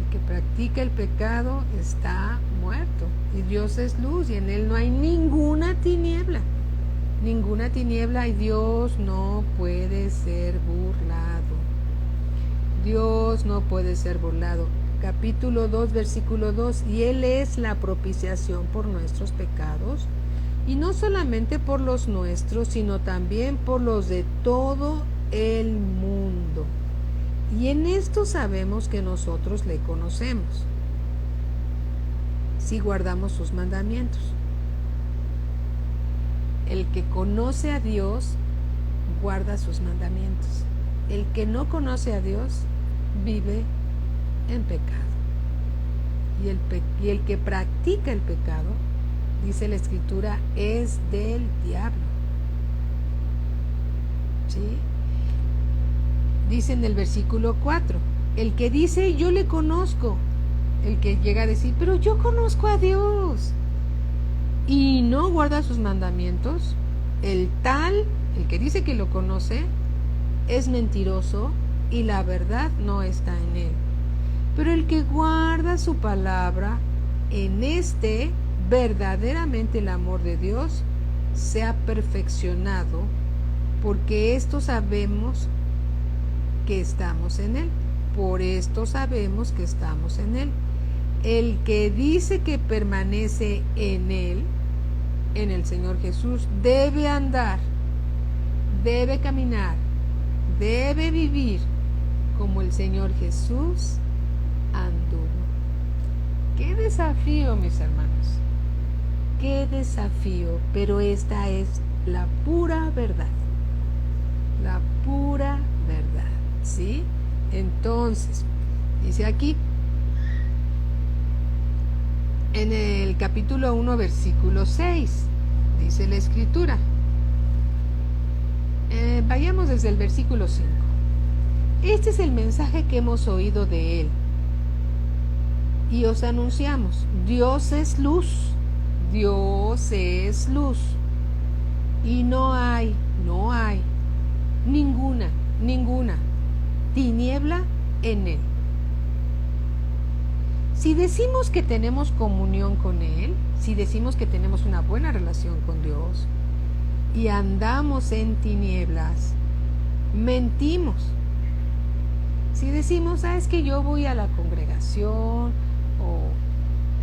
El que practica el pecado está muerto. Y Dios es luz y en Él no hay ninguna tiniebla. Ninguna tiniebla, y Dios no puede ser burlado. Dios no puede ser burlado. Capítulo 2, versículo 2. Y Él es la propiciación por nuestros pecados, y no solamente por los nuestros, sino también por los de todo el mundo. Y en esto sabemos que nosotros le conocemos, si guardamos sus mandamientos. El que conoce a Dios guarda sus mandamientos. El que no conoce a Dios vive en pecado. Y el que practica el pecado, dice la Escritura, es del diablo. ¿Sí? Dice en el versículo 4, el que dice yo le conozco, el que llega a decir, pero yo conozco a Dios, y no guarda sus mandamientos, el que dice que lo conoce, es mentiroso y la verdad no está en él. Pero el que guarda su palabra, en este verdaderamente el amor de Dios se ha perfeccionado, porque esto sabemos que estamos en Él. Por esto sabemos que estamos en Él. El que dice que permanece en Él, en el Señor Jesús, debe andar, debe caminar, debe vivir como el Señor Jesús anduvo. ¡Qué desafío, mis hermanos! ¡Qué desafío! Pero esta es la pura verdad. La pura verdad, ¿sí? Entonces, dice aquí, en el capítulo 1, versículo 6, dice la Escritura. Vayamos desde el versículo 5. Este es el mensaje que hemos oído de Él y os anunciamos: Dios es luz, Dios es luz, y no hay ninguna tiniebla en Él. Si decimos que tenemos comunión con Él, si decimos que tenemos una buena relación con Dios y andamos en tinieblas, mentimos. Si decimos, es que yo voy a la congregación o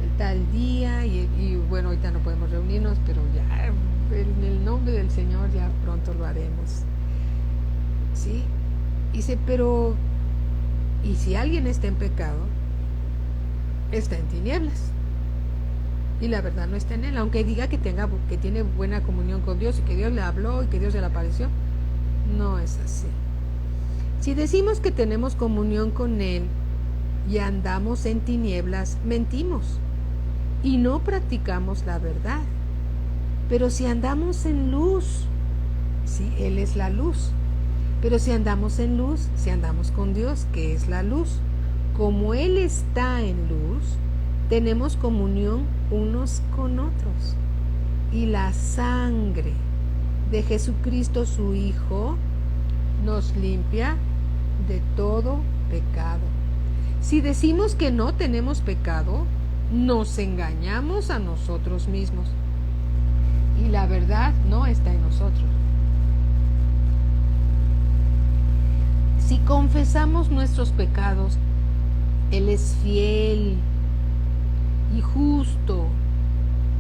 el tal día y bueno, ahorita no podemos reunirnos, pero ya en el nombre del Señor ya pronto lo haremos. ¿Sí? Dice, pero ¿y si alguien está en pecado? Está en tinieblas y la verdad no está en él, aunque diga que tiene buena comunión con Dios y que Dios le habló y que Dios se le apareció. No es así. Si decimos que tenemos comunión con Él y andamos en tinieblas, mentimos y no practicamos la verdad. Pero si andamos en luz, sí, Él es la luz, pero si andamos en luz, si andamos con Dios, que es la luz, como Él está en luz, tenemos comunión unos con otros. Y la sangre de Jesucristo, su Hijo, nos limpia de todo pecado. Si decimos que no tenemos pecado, nos engañamos a nosotros mismos y la verdad no está en nosotros. Si confesamos nuestros pecados, Él es fiel y justo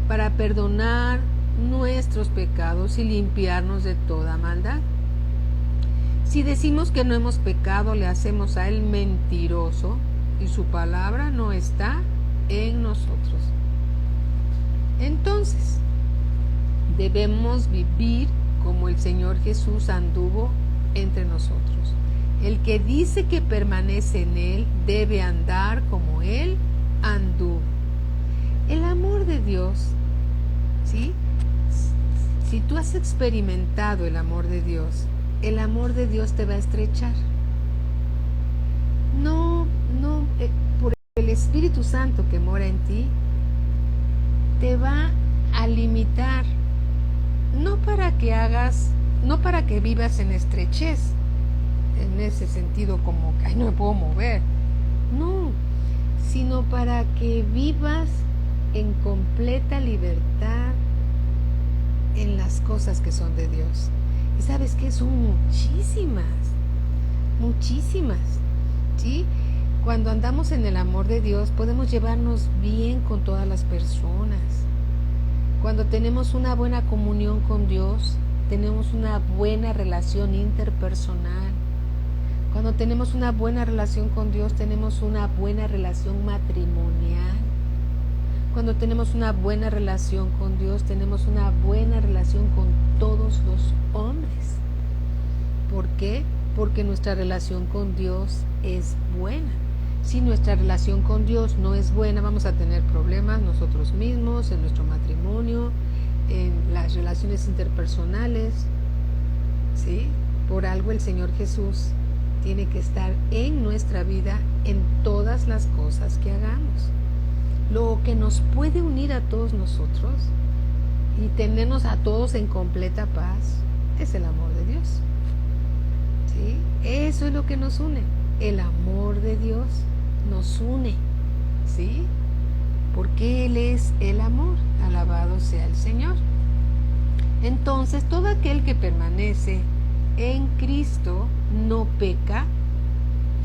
para perdonar nuestros pecados y limpiarnos de toda maldad. Si decimos que no hemos pecado, le hacemos a Él mentiroso y su palabra no está en nosotros. Entonces, debemos vivir como el Señor Jesús anduvo entre nosotros. El que dice que permanece en Él debe andar como Él anduvo. El amor de Dios, ¿sí? Si tú has experimentado el amor de Dios te va a estrechar. Por el Espíritu Santo que mora en ti, te va a limitar, no para que vivas en estrechez, en ese sentido como que ay, no me puedo mover, no, sino para que vivas en completa libertad en las cosas que son de Dios. Y sabes que son muchísimas, ¿sí? Cuando andamos en el amor de Dios podemos llevarnos bien con todas las personas. Cuando tenemos una buena comunión con Dios, tenemos una buena relación interpersonal. Cuando tenemos una buena relación con Dios, tenemos una buena relación matrimonial. Cuando tenemos una buena relación con Dios, tenemos una buena relación con todos los hombres. ¿Por qué? Porque nuestra relación con Dios es buena. Si nuestra relación con Dios no es buena, vamos a tener problemas nosotros mismos, en nuestro matrimonio, en las relaciones interpersonales, ¿sí? Por algo el Señor Jesús tiene que estar en nuestra vida en todas las cosas que hagamos. Lo que nos puede unir a todos nosotros y tenernos a todos en completa paz es el amor de Dios, ¿sí? Eso es lo que nos une. El amor de Dios nos une, ¿sí? Porque Él es el amor. Alabado sea el Señor. Entonces, todo aquel que permanece en Cristo no peca,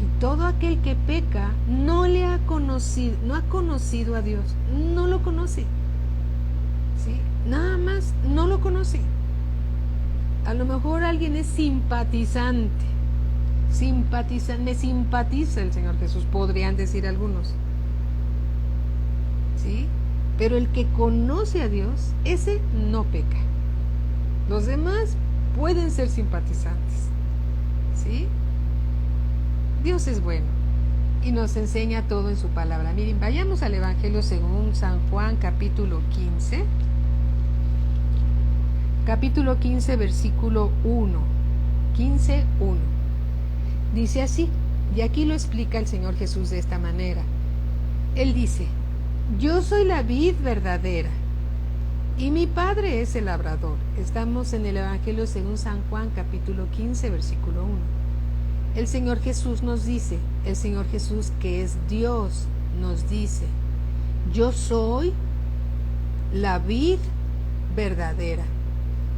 y todo aquel que peca no ha conocido a Dios, no lo conoce, ¿sí? Nada más no lo conoce. A lo mejor alguien es simpatizante, me simpatiza el Señor Jesús, podrían decir algunos, ¿sí? Pero el que conoce a Dios, ese no peca. Los demás pueden ser simpatizantes, ¿sí? Dios es bueno y nos enseña todo en su palabra. Miren, vayamos al Evangelio según San Juan, capítulo 15. Capítulo 15, versículo 1. 15:1. Dice así, y aquí lo explica el Señor Jesús de esta manera. Él dice: yo soy la vid verdadera y mi Padre es el labrador. Estamos en el Evangelio según San Juan, capítulo 15, versículo 1. El Señor Jesús nos dice, el Señor Jesús que es Dios, nos dice: yo soy la vid verdadera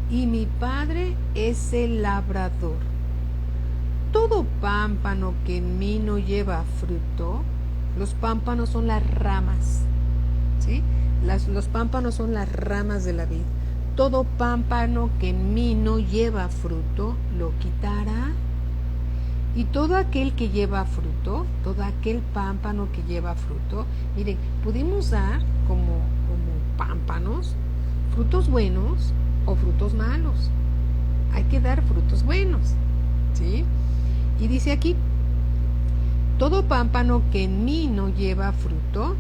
y mi Padre es el labrador. Todo pámpano que en mí no lleva fruto, los pámpanos son las ramas, ¿sí? Los pámpanos son las ramas de la vid. Todo pámpano que en mí no lleva fruto, lo quitará. Y todo aquel que lleva fruto, todo aquel pámpano que lleva fruto, miren, pudimos dar como pámpanos, frutos buenos o frutos malos. Hay que dar frutos buenos, ¿sí? Y dice aquí, todo pámpano que en mí no lleva fruto,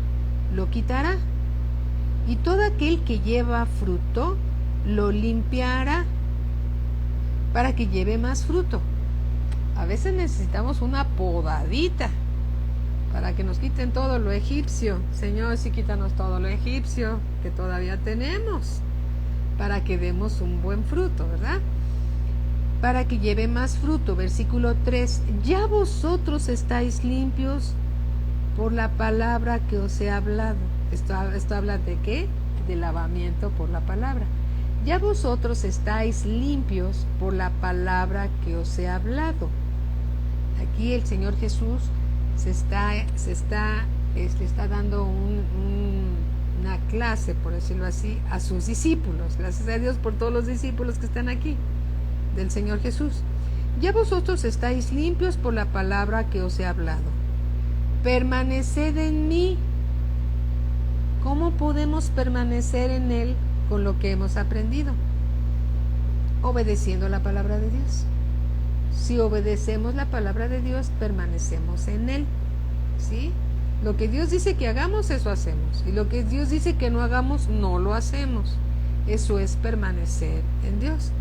lo quitará. Y todo aquel que lleva fruto, lo limpiará para que lleve más fruto. A veces necesitamos una podadita para que nos quiten todo lo egipcio. Señor, sí, quítanos todo lo egipcio que todavía tenemos, para que demos un buen fruto, ¿verdad? Para que lleve más fruto. Versículo 3. Ya vosotros estáis limpios por la palabra que os he hablado. Esto habla de ¿qué? De lavamiento por la palabra. Ya vosotros estáis limpios por la palabra que os he hablado. Aquí el Señor Jesús está dando una clase, por decirlo así, a sus discípulos. Gracias a Dios por todos los discípulos que están aquí, del Señor Jesús. Ya vosotros estáis limpios por la palabra que os he hablado. Permaneced en mí. ¿Cómo podemos permanecer en Él con lo que hemos aprendido? Obedeciendo la palabra de Dios. Si obedecemos la palabra de Dios, permanecemos en Él. ¿Sí? Lo que Dios dice que hagamos, eso hacemos. Y lo que Dios dice que no hagamos, no lo hacemos. Eso es permanecer en Dios.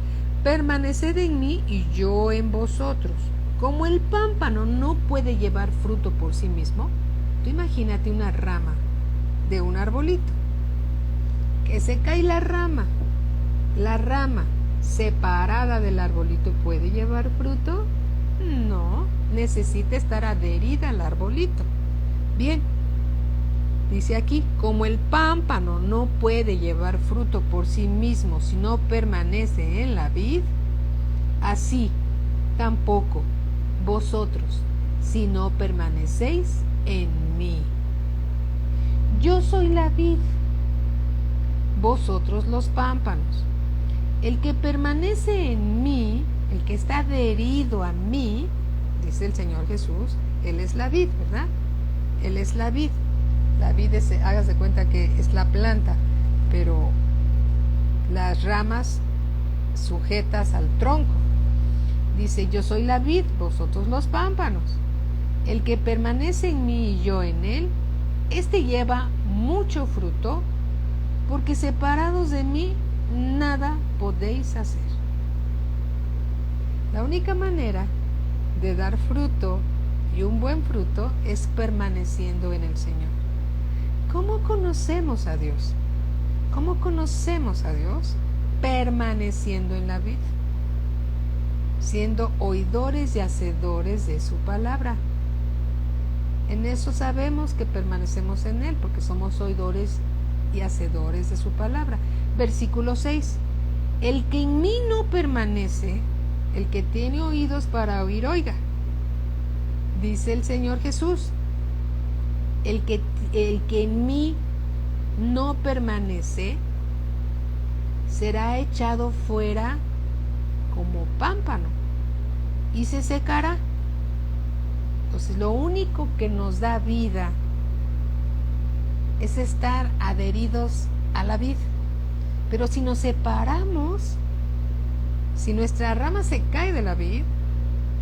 Permaneced en mí y yo en vosotros. Como el pámpano no puede llevar fruto por sí mismo, tú imagínate una rama de un arbolito, que se cae la rama separada del arbolito, ¿puede llevar fruto? No, necesita estar adherida al arbolito. Bien, dice aquí, como el pámpano no puede llevar fruto por sí mismo si no permanece en la vid, así tampoco vosotros si no permanecéis en mí. Yo soy la vid, vosotros los pámpanos. El que permanece en mí, el que está adherido a mí, dice el Señor Jesús, Él es la vid, ¿verdad? Él es la vid. La vid es, hágase cuenta que es la planta, pero las ramas sujetas al tronco. Dice, yo soy la vid, vosotros los pámpanos. El que permanece en mí y yo en él, este lleva mucho fruto, porque separados de mí nada podéis hacer. La única manera de dar fruto y un buen fruto es permaneciendo en el Señor. ¿Cómo conocemos a Dios? ¿Cómo conocemos a Dios? Permaneciendo en la vid, siendo oidores y hacedores de su palabra. En eso sabemos que permanecemos en Él, porque somos oidores y hacedores de su palabra. Versículo 6. El que en mí no permanece, el que tiene oídos para oír, oiga. Dice el Señor Jesús, el que en mí no permanece, será echado fuera como pámpano y se secará. Entonces, lo único que nos da vida es estar adheridos a la vid. Pero si nos separamos, si nuestra rama se cae de la vid,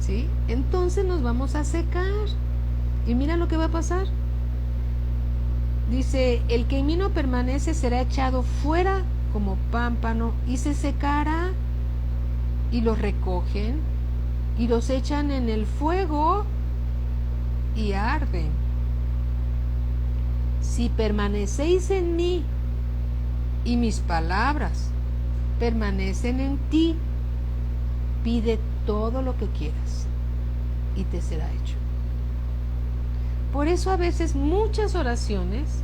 ¿sí?, entonces nos vamos a secar. Y mira lo que va a pasar. Dice, el que en mí no permanece será echado fuera como pámpano y se secará. Y los recogen y los echan en el fuego y arden. Si permanecéis en mí y mis palabras permanecen en ti, pide todo lo que quieras y te será hecho. Por eso a veces muchas oraciones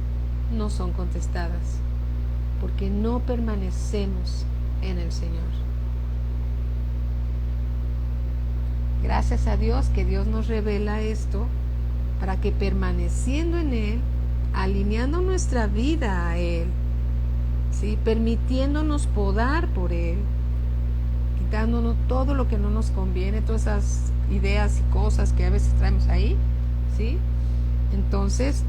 no son contestadas, porque no permanecemos en el Señor. Gracias a Dios que Dios nos revela esto para que permaneciendo en Él, alineando nuestra vida a Él, ¿sí?, permitiéndonos podar por Él, quitándonos todo lo que no nos conviene, todas esas ideas y cosas que a veces traemos ahí, ¿sí? Entonces,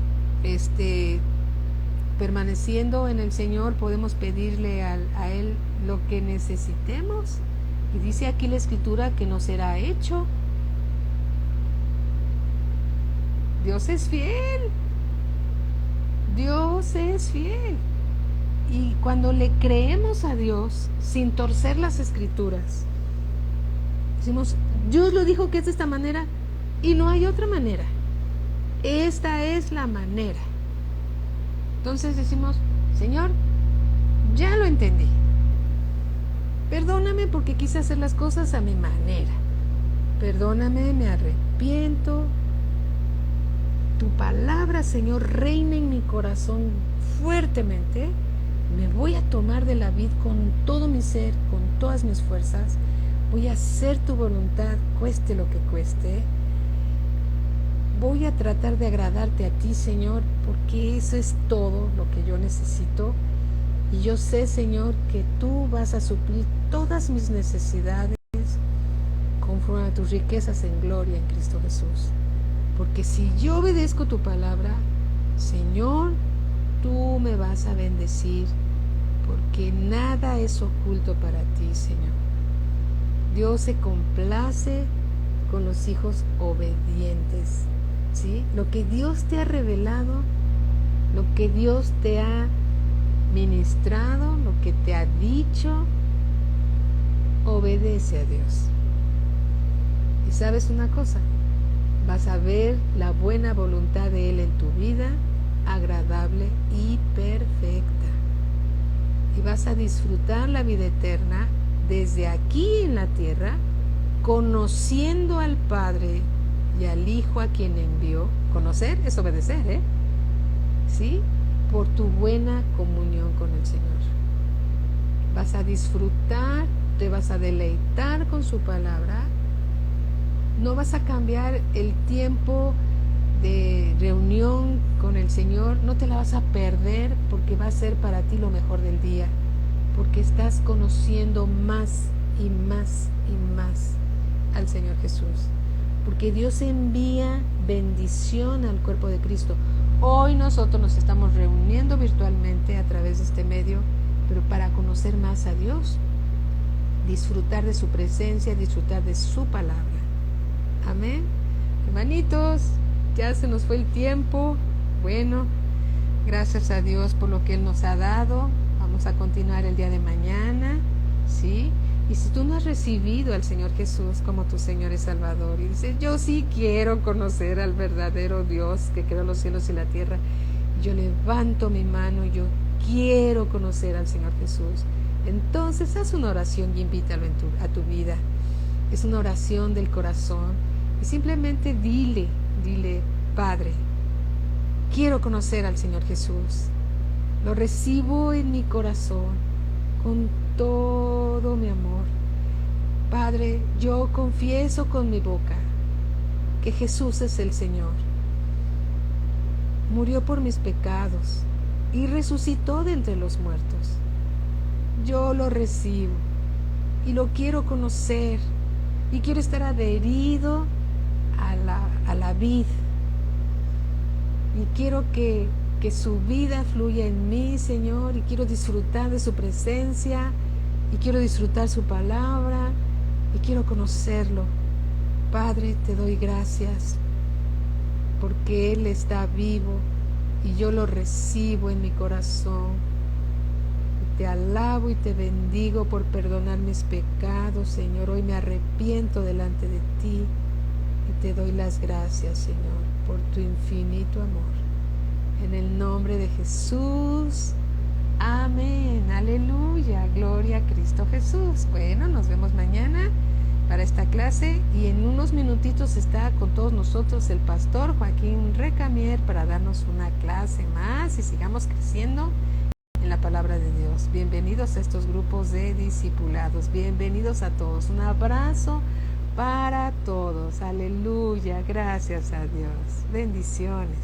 permaneciendo en el Señor, podemos pedirle a Él lo que necesitemos. Y dice aquí la Escritura que nos será hecho. Dios es fiel. Dios es fiel. Y cuando le creemos a Dios, sin torcer las Escrituras, decimos, Dios lo dijo que es de esta manera y no hay otra manera. Esta es la manera. Entonces decimos, Señor, ya lo entendí. Perdóname porque quise hacer las cosas a mi manera. Perdóname, me arrepiento. Tu palabra, Señor, reina en mi corazón fuertemente. Me voy a tomar de la vid con todo mi ser, con todas mis fuerzas. Voy a hacer tu voluntad, cueste lo que cueste. Voy a tratar de agradarte a ti, Señor, porque eso es todo lo que yo necesito. Y yo sé, Señor, que tú vas a suplir todas mis necesidades conforme a tus riquezas en gloria en Cristo Jesús. Porque si yo obedezco tu palabra, Señor, tú me vas a bendecir, porque nada es oculto para ti, Señor. Dios se complace con los hijos obedientes, ¿sí? Lo que Dios te ha revelado, lo que Dios te ha ministrado, lo que te ha dicho, obedece a Dios. Y sabes una cosa, vas a ver la buena voluntad de Él en tu vida, agradable y perfecta. Y vas a disfrutar la vida eterna desde aquí en la tierra, conociendo al Padre y al Hijo a quien envió. Conocer es obedecer, ¿eh? ¿Sí? Por tu buena comunión con el Señor. Vas a disfrutar, te vas a deleitar con su palabra. No vas a cambiar el tiempo de reunión con el Señor, no te la vas a perder, porque va a ser para ti lo mejor del día, porque estás conociendo más y más y más al Señor Jesús, porque Dios envía bendición al cuerpo de Cristo. Hoy nosotros nos estamos reuniendo virtualmente a través de este medio, pero para conocer más a Dios, disfrutar de su presencia, disfrutar de su palabra. Amén. Hermanitos, ya se nos fue el tiempo. Bueno, gracias a Dios por lo que Él nos ha dado. Vamos a continuar el día de mañana, ¿sí? Y si tú no has recibido al Señor Jesús como tu Señor y Salvador, y dices, yo sí quiero conocer al verdadero Dios que creó los cielos y la tierra, yo levanto mi mano, yo quiero conocer al Señor Jesús. Entonces haz una oración y invítalo a tu vida. Es una oración del corazón. Y simplemente dile, Padre, quiero conocer al Señor Jesús. Lo recibo en mi corazón con todo mi amor. Padre, yo confieso con mi boca que Jesús es el Señor. Murió por mis pecados y resucitó de entre los muertos. Yo lo recibo y lo quiero conocer y quiero estar adherido a la vid, y quiero que su vida fluya en mí, Señor, y quiero disfrutar de su presencia, y quiero disfrutar su palabra, y quiero conocerlo. Padre, te doy gracias porque Él está vivo y yo lo recibo en mi corazón. Te alabo y te bendigo por perdonar mis pecados, Señor. Hoy me arrepiento delante de ti y te doy las gracias, Señor, por tu infinito amor. En el nombre de Jesús. Amén. Aleluya. Gloria a Cristo Jesús. Bueno, nos vemos mañana para esta clase, y en unos minutitos está con todos nosotros el pastor Joaquín Recamier para darnos una clase más y sigamos creciendo en la palabra de Dios. Bienvenidos a estos grupos de discipulados. Bienvenidos a todos. Un abrazo para todos. Aleluya. Gracias a Dios. Bendiciones.